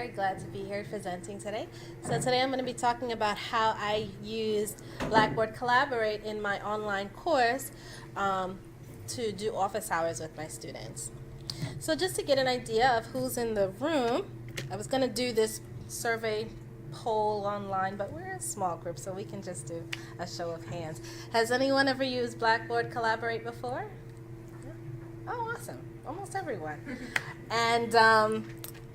very glad to be here presenting today. So today I'm going to be talking about how I used Blackboard Collaborate in my online course to do office hours with my students. So just to get an idea of who's in the room, I was going to do this survey poll online, but we're a small group, so we can just do a show of hands. Has anyone ever used Blackboard Collaborate before? Oh, awesome. Almost everyone. And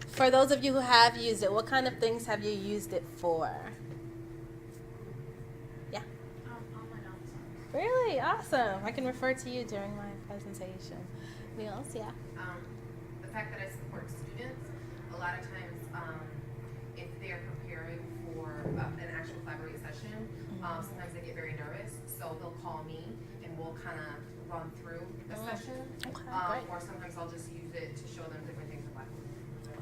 for those of you who have used it, what kind of things have you used it for? Yeah? Online office hours. Really? Awesome. I can refer to you during my presentation. Anyone else? Yeah? The fact that I support students, a lot of times if they're preparing for an actual collaborate session, sometimes they get very nervous, so they'll call me and we'll kind of run through the session. Okay, great. Or sometimes I'll just use it to show them different things in Blackboard.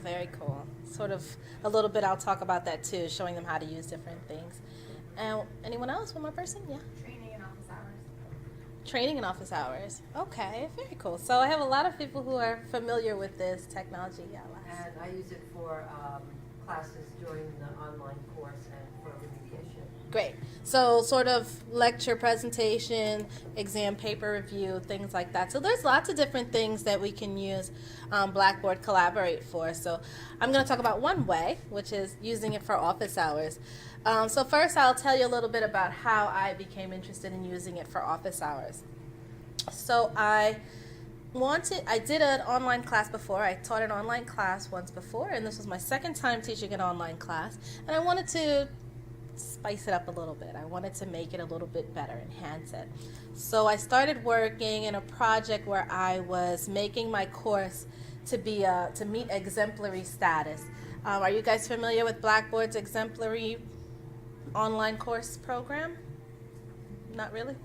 Very cool. Sort of a little bit, I'll talk about that too, showing them how to use different things. And anyone else? One more person? Yeah? Training and office hours. Training in office hours. Okay, very cool. So I have a lot of people who are familiar with this technology. Yeah, Les. And I use it for classes during the online course and for remediation. Great. So sort of lecture presentation, exam paper review, things like that. So there's lots of different things that we can use Blackboard Collaborate for. So I'm going to talk about one way, which is using it for office hours. So first I'll tell you a little bit about how I became interested in using it for office hours. So I did an online class before. I taught an online class once before, and this was my second time teaching an online class. And I wanted to spice it up a little bit. I wanted to make it a little bit better, enhance it. So I started working in a project where I was making my course to meet exemplary status. Are you guys familiar with Blackboard's exemplary online course program? Not really?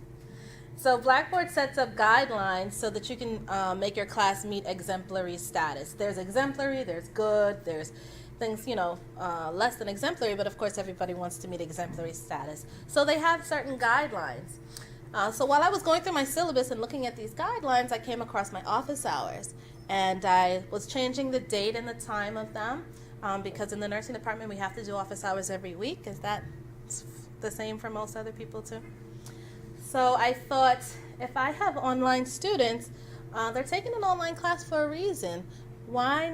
So Blackboard sets up guidelines so that you can make your class meet exemplary status. There's exemplary, there's good, there's things, less than exemplary, but of course everybody wants to meet exemplary status. So they have certain guidelines. So while I was going through my syllabus and looking at these guidelines, I came across my office hours. And I was changing the date and the time of them because in the nursing department we have to do office hours every week. Is that the same for most other people too? So I thought, if I have online students, they're taking an online class for a reason. Why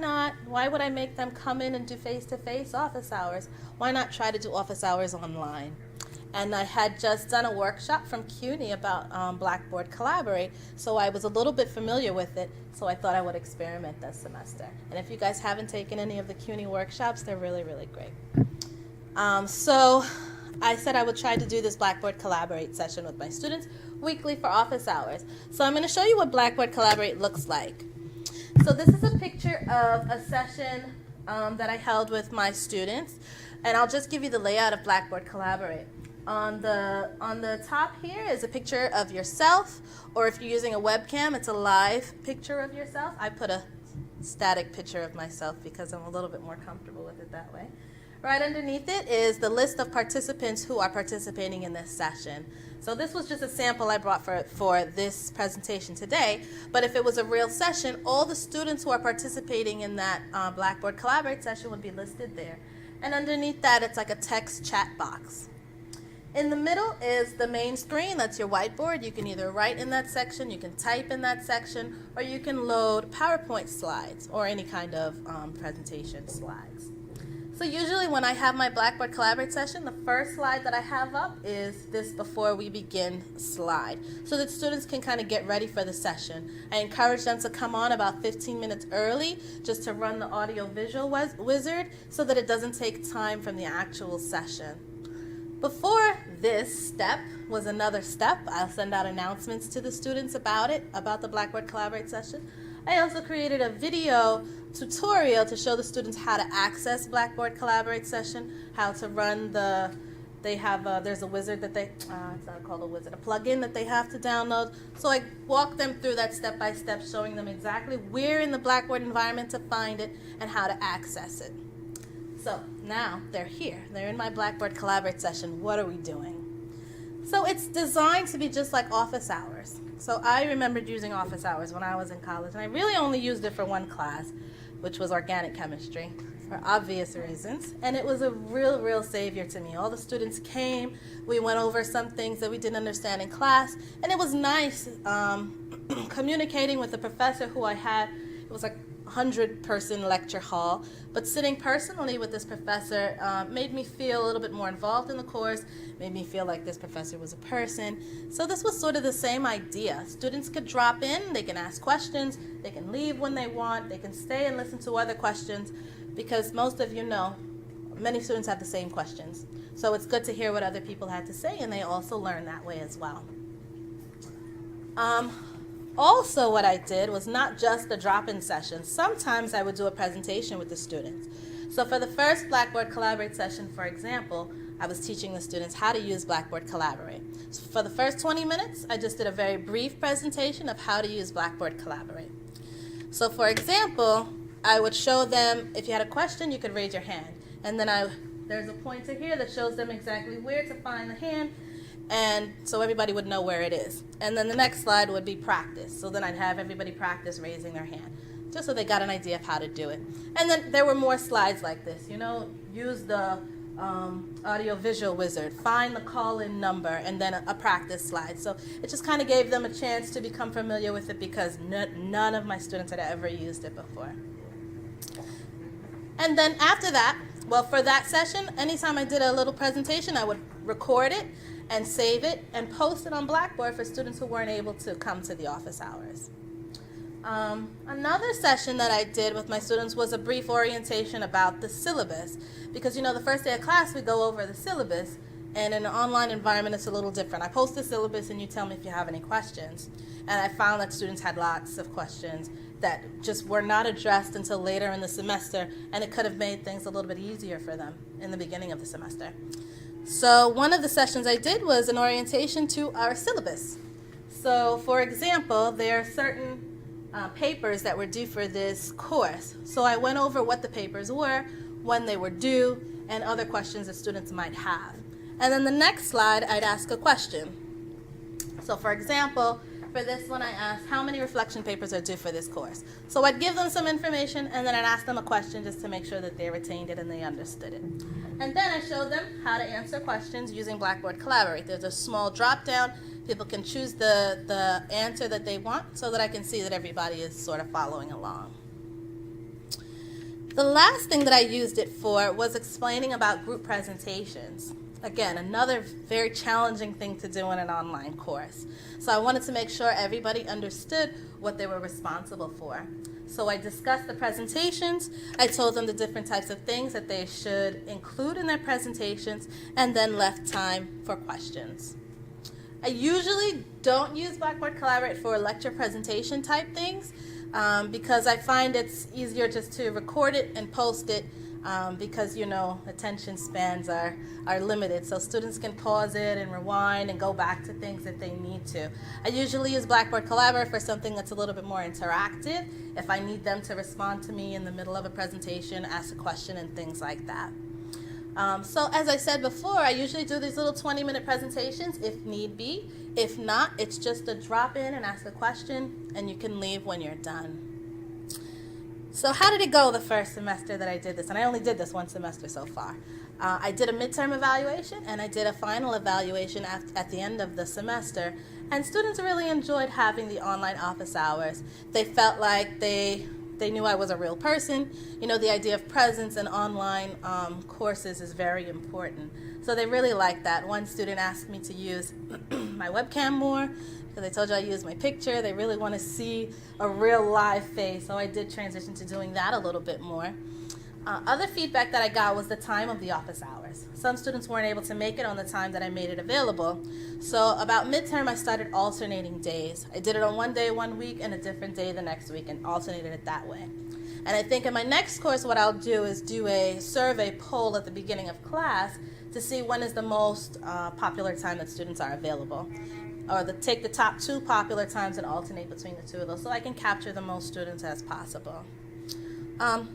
would I make them come in and do face-to-face office hours? Why not try to do office hours online? And I had just done a workshop from CUNY about Blackboard Collaborate, so I was a little bit familiar with it, so I thought I would experiment this semester. And if you guys haven't taken any of the CUNY workshops, they're really, really great. So I said I would try to do this Blackboard Collaborate session with my students weekly for office hours. So I'm going to show you what Blackboard Collaborate looks like. So this is a picture of a session that I held with my students, and I'll just give you the layout of Blackboard Collaborate. On the top here is a picture of yourself, or if you're using a webcam, it's a live picture of yourself. I put a static picture of myself because I'm a little bit more comfortable with it that way. Right underneath it is the list of participants who are participating in this session. So this was just a sample I brought for this presentation today, but if it was a real session, all the students who are participating in that Blackboard Collaborate session would be listed there. And underneath that, it's like a text chat box. In the middle is the main screen. That's your whiteboard. You can either write in that section, you can type in that section, or you can load PowerPoint slides or any kind of presentation slides. So usually when I have my Blackboard Collaborate session, the first slide that I have up is this before we begin slide, so that students can kind of get ready for the session. I encourage them to come on about 15 minutes early just to run the audio-visual wizard so that it doesn't take time from the actual session. Before this step was another step. I'll send out announcements to the students about the Blackboard Collaborate session. I also created a video tutorial to show the students how to access Blackboard Collaborate session, how to run there's a wizard that it's not called a wizard, a plugin that they have to download. So I walked them through that step by step, showing them exactly where in the Blackboard environment to find it and how to access it. So now they're here. They're in my Blackboard Collaborate session. What are we doing? So it's designed to be just like office hours. So I remembered using office hours when I was in college, and I really only used it for one class which was organic chemistry, for obvious reasons. And it was a real savior to me. All the students came, we went over some things that we didn't understand in class, and it was nice communicating with the professor who I had. It was like 100-person lecture hall, but sitting personally with this professor made me feel a little bit more involved in the course, made me feel like this professor was a person. So this was sort of the same idea. Students could drop in, they can ask questions, they can leave when they want, they can stay and listen to other questions, because most of you know, many students have the same questions. So it's good to hear what other people had to say, and they also learn that way as well. Also, what I did was not just the drop-in session. Sometimes I would do a presentation with the students. So for the first Blackboard Collaborate session, for example, I was teaching the students how to use Blackboard Collaborate. So for the first 20 minutes, I just did a very brief presentation of how to use Blackboard Collaborate. So for example, I would show them, if you had a question, you could raise your hand. And then there's a pointer here that shows them exactly where to find the hand, and so everybody would know where it is. And then the next slide would be practice. So then I'd have everybody practice raising their hand, just so they got an idea of how to do it. And then there were more slides like this. Use the audio-visual wizard, find the call-in number, and then a practice slide. So it just kind of gave them a chance to become familiar with it, because none of my students had ever used it before. And then after that, well, for that session, anytime I did a little presentation, I would record it and save it and post it on Blackboard for students who weren't able to come to the office hours. Another session that I did with my students was a brief orientation about the syllabus, because the first day of class we go over the syllabus, and in an online environment it's a little different. I post the syllabus and you tell me if you have any questions, and I found that students had lots of questions that just were not addressed until later in the semester, and it could have made things a little bit easier for them in the beginning of the semester. So one of the sessions I did was an orientation to our syllabus. So for example, there are certain papers that were due for this course. So I went over what the papers were, when they were due, and other questions that students might have. And then the next slide, I'd ask a question. So for example, for this one I asked, how many reflection papers are due for this course? So I'd give them some information, and then I'd ask them a question just to make sure that they retained it and they understood it. And then I showed them how to answer questions using Blackboard Collaborate. There's a small drop-down. People can choose the answer that they want, so that I can see that everybody is sort of following along. The last thing that I used it for was explaining about group presentations. Again, another very challenging thing to do in an online course. So I wanted to make sure everybody understood what they were responsible for. So I discussed the presentations, I told them the different types of things that they should include in their presentations, and then left time for questions. I usually don't use Blackboard Collaborate for lecture presentation type things, because I find it's easier just to record it and post it, because attention spans are limited, so students can pause it and rewind and go back to things that they need to. I usually use Blackboard Collaborate for something that's a little bit more interactive, if I need them to respond to me in the middle of a presentation, ask a question, and things like that. So as I said before, I usually do these little 20-minute presentations if need be. If not, it's just a drop in and ask a question, and you can leave when you're done. So how did it go the first semester that I did this? And I only did this one semester so far. I did a midterm evaluation, and I did a final evaluation at the end of the semester. And students really enjoyed having the online office hours. They felt like they knew I was a real person. The idea of presence in online courses is very important. So they really liked that. One student asked me to use my webcam more, because I told you I use my picture. They really want to see a real live face, so I did transition to doing that a little bit more. Other feedback that I got was the time of the office hours. Some students weren't able to make it on the time that I made it available. So about midterm, I started alternating days. I did it on one day one week and a different day the next week, and alternated it that way. And I think in my next course, what I'll do is do a survey poll at the beginning of class to see when is the most popular time that students are available. Or take the top 2 popular times and alternate between the 2 of those, so I can capture the most students as possible.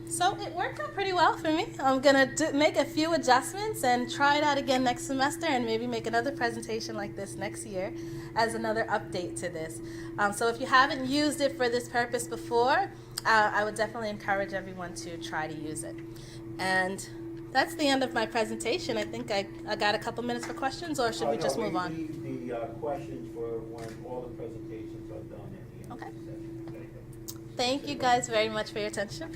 So it worked out pretty well for me. I'm gonna make a few adjustments and try it out again next semester, and maybe make another presentation like this next year as another update to this. So if you haven't used it for this purpose before, I would definitely encourage everyone to try to use it. And that's the end of my presentation. I think I got a couple minutes for questions, or should we just move on? Leave the questions for when all the presentations are done at the end Okay. of the session. Thank you guys very much for your attention.